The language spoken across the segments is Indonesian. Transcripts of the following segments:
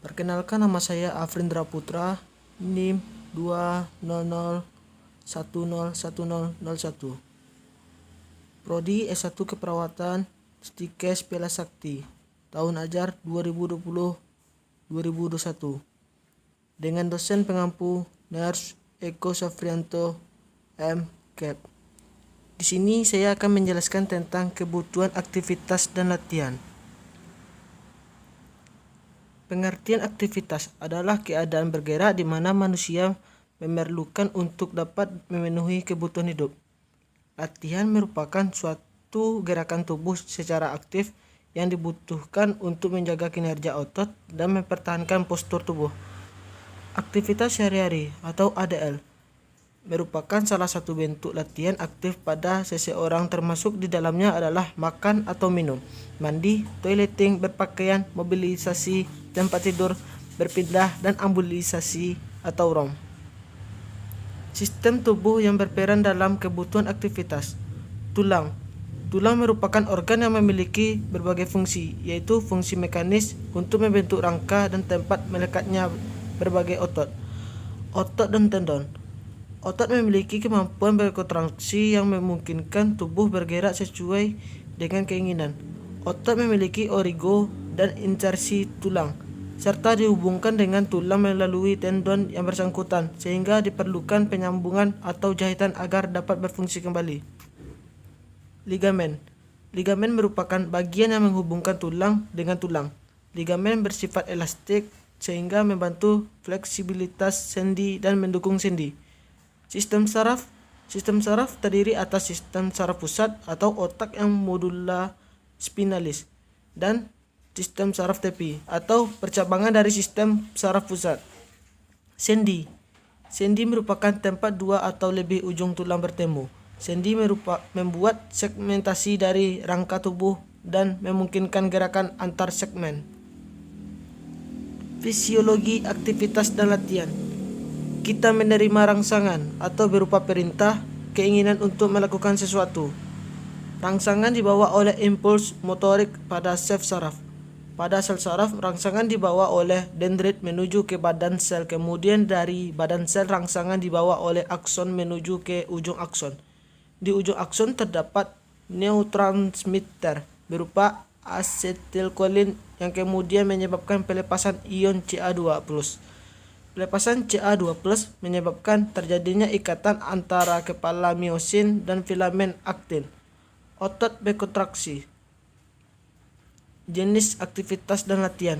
Perkenalkan, nama saya Afrindra Putra, NIM 200101001. Prodi S1 Keperawatan, Stikes Pela Sakti, tahun ajar 2020-2021. Dengan dosen pengampu Nurse Eko Safrianto, M.Kep. Di sini saya akan menjelaskan tentang kebutuhan aktivitas dan latihan. Pengertian aktivitas adalah keadaan bergerak di mana manusia memerlukan untuk dapat memenuhi kebutuhan hidup. Latihan merupakan suatu gerakan tubuh secara aktif yang dibutuhkan untuk menjaga kinerja otot dan mempertahankan postur tubuh. Aktivitas sehari-hari atau ADL merupakan salah satu bentuk latihan aktif pada seseorang, termasuk di dalamnya adalah makan atau minum, mandi, toileting, berpakaian, mobilisasi, tempat tidur, berpindah, dan ambulisasi atau ROM. Sistem tubuh yang berperan dalam kebutuhan aktivitas. Tulang merupakan organ yang memiliki berbagai fungsi, yaitu fungsi mekanis untuk membentuk rangka dan tempat melekatnya berbagai otot. Otot dan tendon. Otot memiliki kemampuan berkontraksi yang memungkinkan tubuh bergerak sesuai dengan keinginan. Otot memiliki origo dan insersi tulang, serta dihubungkan dengan tulang melalui tendon yang bersangkutan, sehingga diperlukan penyambungan atau jahitan agar dapat berfungsi kembali. Ligamen merupakan bagian yang menghubungkan tulang dengan tulang. Ligamen bersifat elastik sehingga membantu fleksibilitas sendi dan mendukung sendi. Sistem saraf terdiri atas sistem saraf pusat atau otak yang modula spinalis dan sistem saraf tepi atau percabangan dari sistem saraf pusat. Sendi merupakan tempat dua atau lebih ujung tulang bertemu. Sendi membuat segmentasi dari rangka tubuh dan memungkinkan gerakan antar segmen. Fisiologi aktivitas dan latihan. Kita menerima rangsangan atau berupa perintah, keinginan untuk melakukan sesuatu. Rangsangan dibawa oleh impuls motorik pada sel saraf. Pada sel saraf, rangsangan dibawa oleh dendrit menuju ke badan sel. Kemudian dari badan sel, rangsangan dibawa oleh akson menuju ke ujung akson. Di ujung akson terdapat neurotransmitter berupa asetilkolin yang kemudian menyebabkan pelepasan ion Ca2+. Pelepasan Ca2+ menyebabkan terjadinya ikatan antara kepala miosin dan filamen aktin. Otot berkontraksi. Jenis aktivitas dan latihan.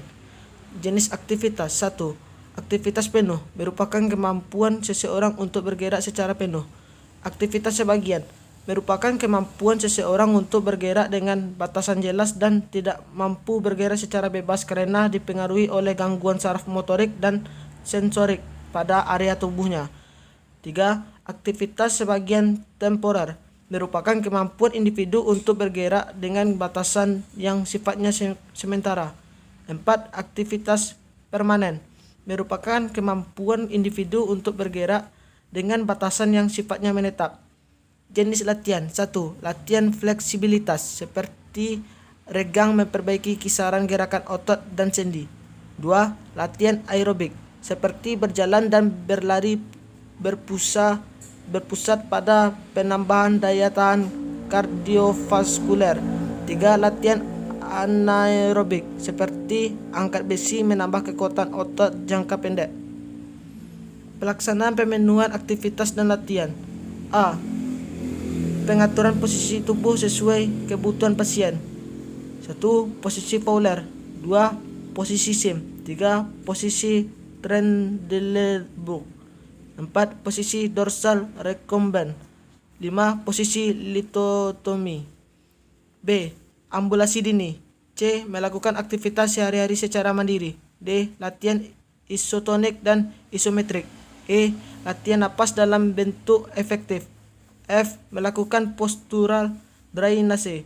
Jenis aktivitas. 1. Aktivitas penuh merupakan kemampuan seseorang untuk bergerak secara penuh. Aktivitas sebagian merupakan kemampuan seseorang untuk bergerak dengan batasan jelas dan tidak mampu bergerak secara bebas karena dipengaruhi oleh gangguan saraf motorik dan sensorik pada area tubuhnya. 3. Aktivitas sebagian temporer merupakan kemampuan individu untuk bergerak dengan batasan yang sifatnya sementara. 4. Aktivitas permanen merupakan kemampuan individu untuk bergerak dengan batasan yang sifatnya menetap. Jenis latihan. 1. Latihan fleksibilitas seperti regang memperbaiki kisaran gerakan otot dan sendi. 2. Latihan aerobik seperti berjalan dan berlari berpusat pada penambahan daya tahan kardiovaskuler. 3. Latihan anaerobik seperti angkat besi menambah kekuatan otot jangka pendek. Pelaksanaan pemenuhan aktivitas dan latihan. A. Pengaturan posisi tubuh sesuai kebutuhan pasien. 1. Posisi Fowler. 2. Posisi Sim. 3. Posisi Trendelenburg. 4. Posisi dorsal recumbent. 5. Posisi litotomi. B. Ambulasi dini. C. Melakukan aktivitas sehari-hari secara mandiri. D. Latihan isotonik dan isometrik. E. Latihan napas dalam bentuk efektif. F. Melakukan postural drainase.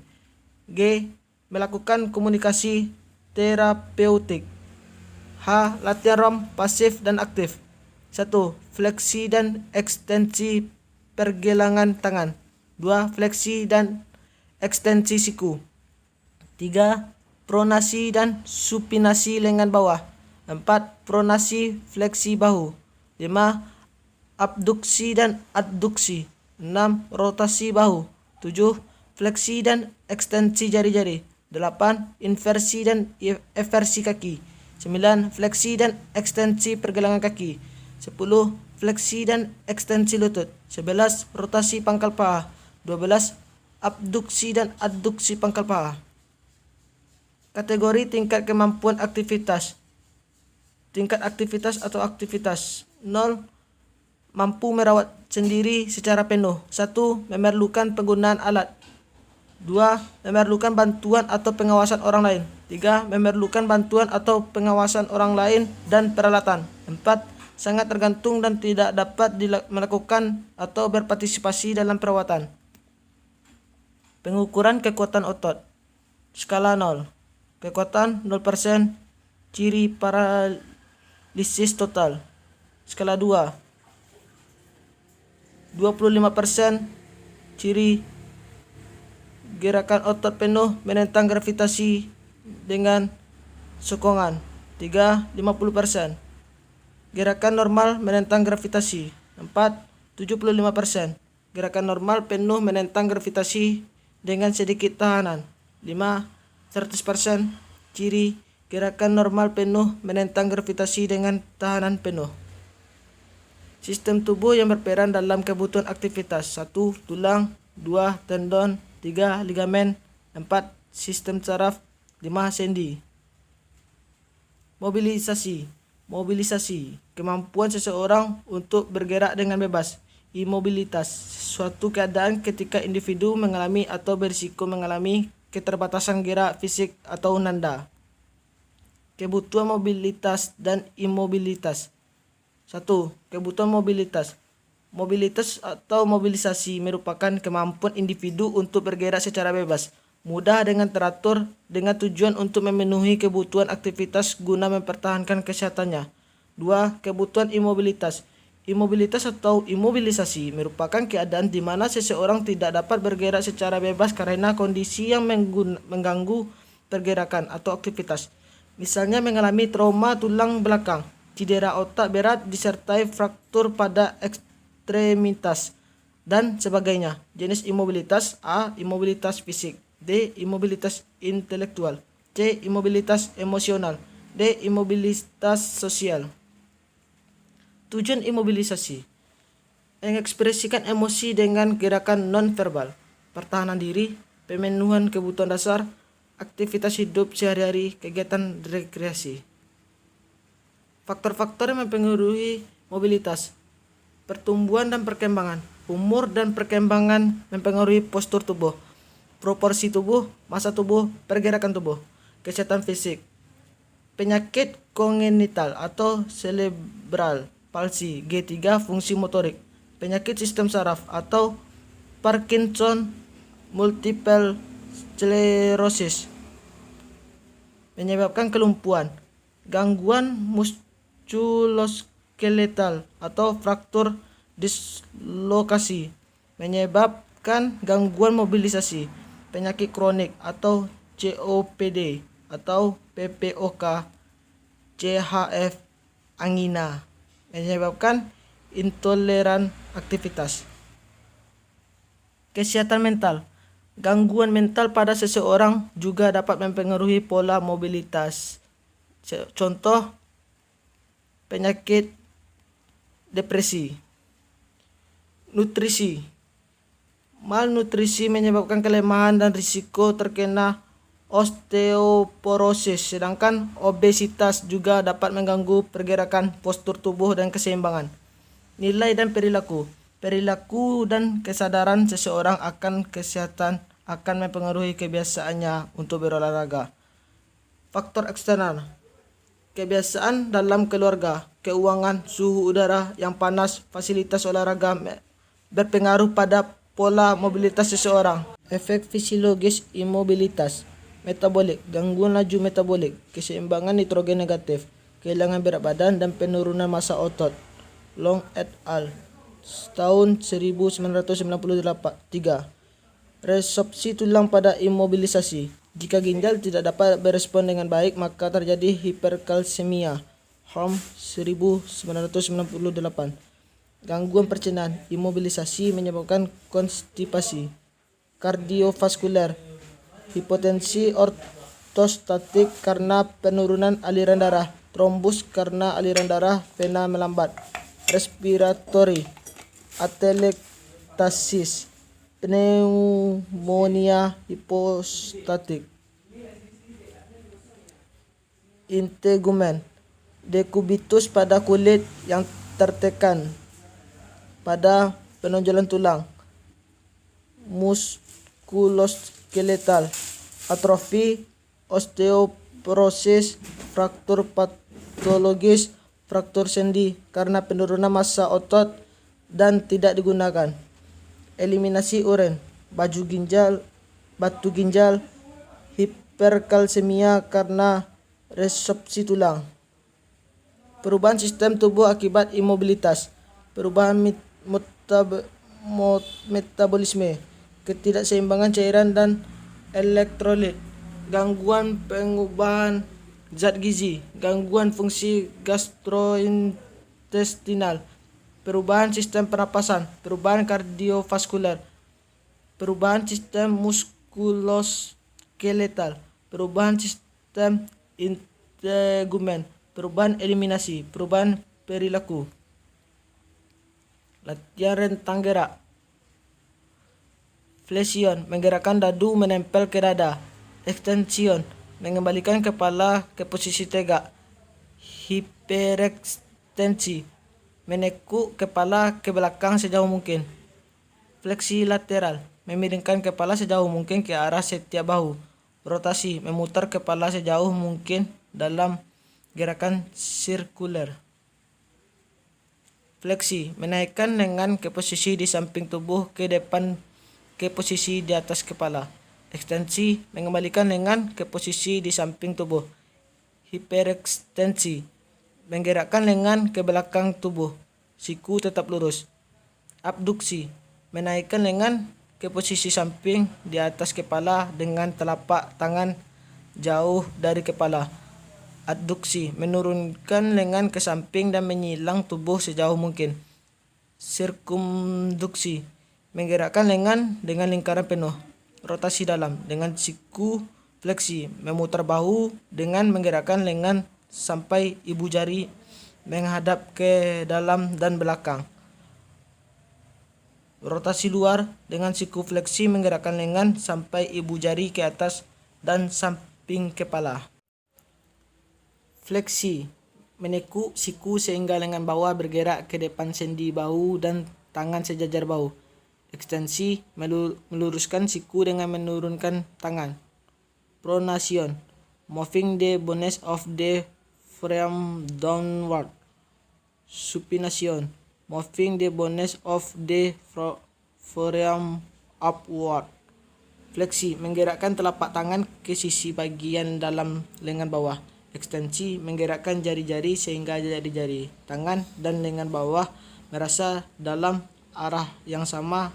G. Melakukan komunikasi terapeutik. H. Latihan ROM pasif dan aktif. 1. Fleksi dan ekstensi pergelangan tangan. 2. Fleksi dan ekstensi siku. 3. Pronasi dan supinasi lengan bawah. 4. Pronasi fleksi bahu. 5. Abduksi dan adduksi. 6. Rotasi bahu. 7. Fleksi dan ekstensi jari-jari. 8. Inversi dan eversi kaki. 9. Fleksi dan ekstensi pergelangan kaki. 10. Fleksi dan ekstensi lutut. 11. Rotasi pangkal paha. 12. Abduksi dan adduksi pangkal paha. Kategori tingkat kemampuan aktivitas. Tingkat aktivitas atau aktivitas 0. Mampu merawat sendiri secara penuh. 1. Memerlukan penggunaan alat. 2. Memerlukan bantuan atau pengawasan orang lain. 3. Memerlukan bantuan atau pengawasan orang lain dan peralatan. 4. Sangat tergantung dan tidak dapat melakukan atau berpartisipasi dalam perawatan. Pengukuran kekuatan otot. Skala 0. Kekuatan 0%. Ciri paralisis total. Skala 2. 25%. Ciri gerakan otot penuh menentang gravitasi dengan sokongan. 3. 50%. Gerakan normal menentang gravitasi. 4. 75%. Gerakan normal penuh menentang gravitasi dengan sedikit tahanan. 5. 100%. Ciri gerakan normal penuh menentang gravitasi dengan tahanan penuh. Sistem tubuh yang berperan dalam kebutuhan aktivitas. 1. Tulang. 2. Tendon. 3. Ligamen. 4. Sistem saraf. 5. sendi. Mobilisasi. Kemampuan seseorang untuk bergerak dengan bebas. Imobilitas. Suatu keadaan ketika individu mengalami atau berisiko mengalami keterbatasan gerak fisik atau nanda. Kebutuhan mobilitas dan imobilitas. 1. Kebutuhan mobilitas. Mobilitas atau mobilisasi merupakan kemampuan individu untuk bergerak secara bebas, mudah dengan teratur, dengan tujuan untuk memenuhi kebutuhan aktivitas guna mempertahankan kesehatannya. 2. Kebutuhan imobilitas. Imobilitas atau imobilisasi merupakan keadaan di mana seseorang tidak dapat bergerak secara bebas karena kondisi yang mengganggu pergerakan atau aktivitas. Misalnya mengalami trauma tulang belakang, cedera otak berat disertai fraktur pada ekstremitas, dan sebagainya. Jenis imobilitas: A. Imobilitas fisik. D. Imobilitas intelektual. C. Imobilitas emosional. D. Imobilitas sosial. Tujuan imobilisasi: mengekspresikan emosi dengan gerakan non-verbal, pertahanan diri, pemenuhan kebutuhan dasar, aktivitas hidup sehari-hari, kegiatan rekreasi. Faktor-faktor yang mempengaruhi mobilitas: pertumbuhan dan perkembangan, umur dan perkembangan mempengaruhi postur tubuh, proporsi tubuh, massa tubuh, pergerakan tubuh, kesehatan fisik, penyakit kongenital atau cerebral palsy, G3, fungsi motorik, penyakit sistem saraf atau Parkinson, multiple sclerosis, menyebabkan kelumpuhan, gangguan muskuloskeletal atau fraktur dislokasi, menyebabkan gangguan mobilisasi, penyakit kronik atau COPD atau PPOK, CHF, angina, menyebabkan intoleran aktivitas. Kesehatan mental. Gangguan mental pada seseorang juga dapat mempengaruhi pola mobilitas. Contoh, penyakit depresi. Nutrisi. Malnutrisi menyebabkan kelemahan dan risiko terkena osteoporosis, sedangkan obesitas juga dapat mengganggu pergerakan, postur tubuh, dan keseimbangan. Nilai dan perilaku. Perilaku dan kesadaran seseorang akan kesehatan akan mempengaruhi kebiasaannya untuk berolahraga. Faktor eksternal. Kebiasaan dalam keluarga, keuangan, suhu udara yang panas, fasilitas olahraga berpengaruh pada pola mobilitas seseorang. Efek fisiologis imobilitas. Metabolik, gangguan laju metabolik, keseimbangan nitrogen negatif, kehilangan berat badan, dan penurunan massa otot. Long et al. Tahun 1993. Resorpsi tulang pada imobilisasi. Jika ginjal tidak dapat berespon dengan baik, maka terjadi hiperkalsemia Holm 1998. Gangguan pencernaan, imobilisasi menyebabkan konstipasi. Kardiovaskuler, hipotensi ortostatik karena penurunan aliran darah, trombus karena aliran darah vena melambat. Respiratory, atelektasis, pneumonia hipostatik. Integumen, dekubitus pada kulit yang tertekan. Pada penonjolan tulang, muskuloskeletal, atrofi, osteoporosis, fraktur patologis, fraktur sendi karena penurunan massa otot dan tidak digunakan. Eliminasi urin, batu ginjal, hiperkalsemia karena resorpsi tulang. Perubahan sistem tubuh akibat imobilitas, perubahan metabolisme, ketidakseimbangan cairan dan elektrolit, gangguan pengubahan zat gizi, gangguan fungsi gastrointestinal, perubahan sistem pernapasan, perubahan kardiovaskuler, perubahan sistem muskuloskeletal, perubahan sistem integumen, perubahan eliminasi, perubahan perilaku. Latihan rentang gerak. Flexion, menggerakkan dadu menempel ke dada. Extension, mengembalikan kepala ke posisi tegak. Hiperekstensi, menekuk kepala ke belakang sejauh mungkin. Fleksi lateral, memiringkan kepala sejauh mungkin ke arah setiap bahu. Rotasi, memutar kepala sejauh mungkin dalam gerakan sirkuler. Fleksi, menaikkan lengan ke posisi di samping tubuh ke depan ke posisi di atas kepala. Ekstensi, mengembalikan lengan ke posisi di samping tubuh. Hiperekstensi, menggerakkan lengan ke belakang tubuh. Siku tetap lurus. Abduksi, menaikkan lengan ke posisi samping di atas kepala dengan telapak tangan jauh dari kepala. Adduksi, menurunkan lengan ke samping dan menyilang tubuh sejauh mungkin. Sirkumduksi, menggerakkan lengan dengan lingkaran penuh. Rotasi dalam dengan siku. Fleksi, memutar bahu dengan menggerakkan lengan sampai ibu jari menghadap ke dalam dan belakang. Rotasi luar dengan siku. Fleksi, menggerakkan lengan sampai ibu jari ke atas dan samping kepala. Fleksi, menekuk siku sehingga lengan bawah bergerak ke depan sendi bahu dan tangan sejajar bahu. Ekstensi, meluruskan siku dengan menurunkan tangan. Pronation, moving the bones of the frame downward. Supination, moving the bones of the frame upward. Fleksi, menggerakkan telapak tangan ke sisi bagian dalam lengan bawah. Ekstensi, menggerakkan jari-jari sehingga jari-jari tangan dan lengan bawah merasa dalam arah yang sama.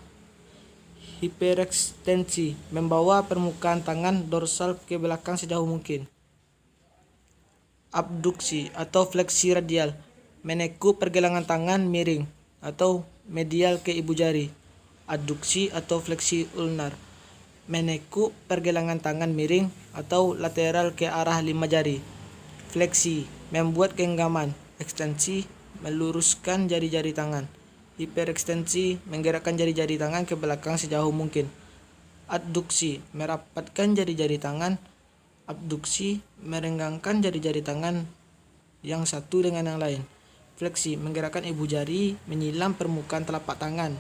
Hiperekstensi, membawa permukaan tangan dorsal ke belakang sejauh mungkin. Abduksi atau fleksi radial, menekuk pergelangan tangan miring atau medial ke ibu jari. Adduksi atau fleksi ulnar, menekuk pergelangan tangan miring atau lateral ke arah 5 jari. Fleksi, membuat genggaman. Ekstensi, meluruskan jari-jari tangan. Hiperekstensi, menggerakkan jari-jari tangan ke belakang sejauh mungkin. Adduksi, merapatkan jari-jari tangan. Abduksi, merenggangkan jari-jari tangan yang satu dengan yang lain. Fleksi, menggerakkan ibu jari menyilam permukaan telapak tangan.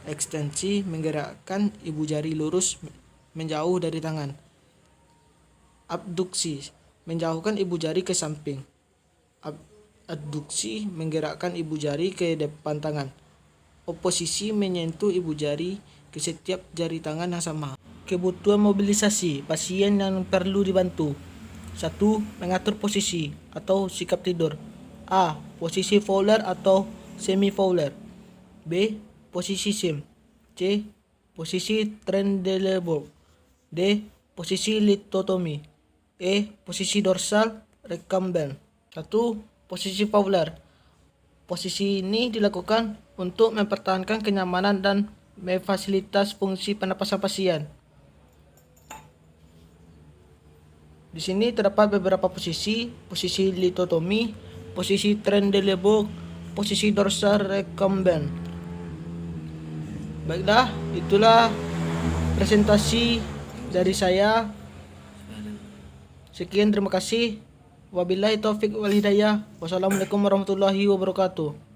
Ekstensi, menggerakkan ibu jari lurus menjauh dari tangan. Abduksi, menjauhkan ibu jari ke samping. Adduksi, menggerakkan ibu jari ke depan tangan. Oposisi, menyentuh ibu jari ke setiap jari tangan yang sama. Kebutuhan mobilisasi pasien yang perlu dibantu. 1. Mengatur posisi atau sikap tidur. A. Posisi Fowler atau semi Fowler. B. Posisi Sim. C. Posisi Trendelenburg. D. Posisi litotomi. E. Posisi dorsal recumbent. 1. Posisi Fowler. Posisi ini dilakukan untuk mempertahankan kenyamanan dan memfasilitas fungsi pernapasan pasien. Di sini terdapat beberapa posisi litotomi, posisi Trendelenburg, posisi dorsal recumbent. Baiklah, itulah presentasi dari saya. Sekian, terima kasih. Wabillahi taufik wal hidayah. Wassalamualaikum warahmatullahi wabarakatuh.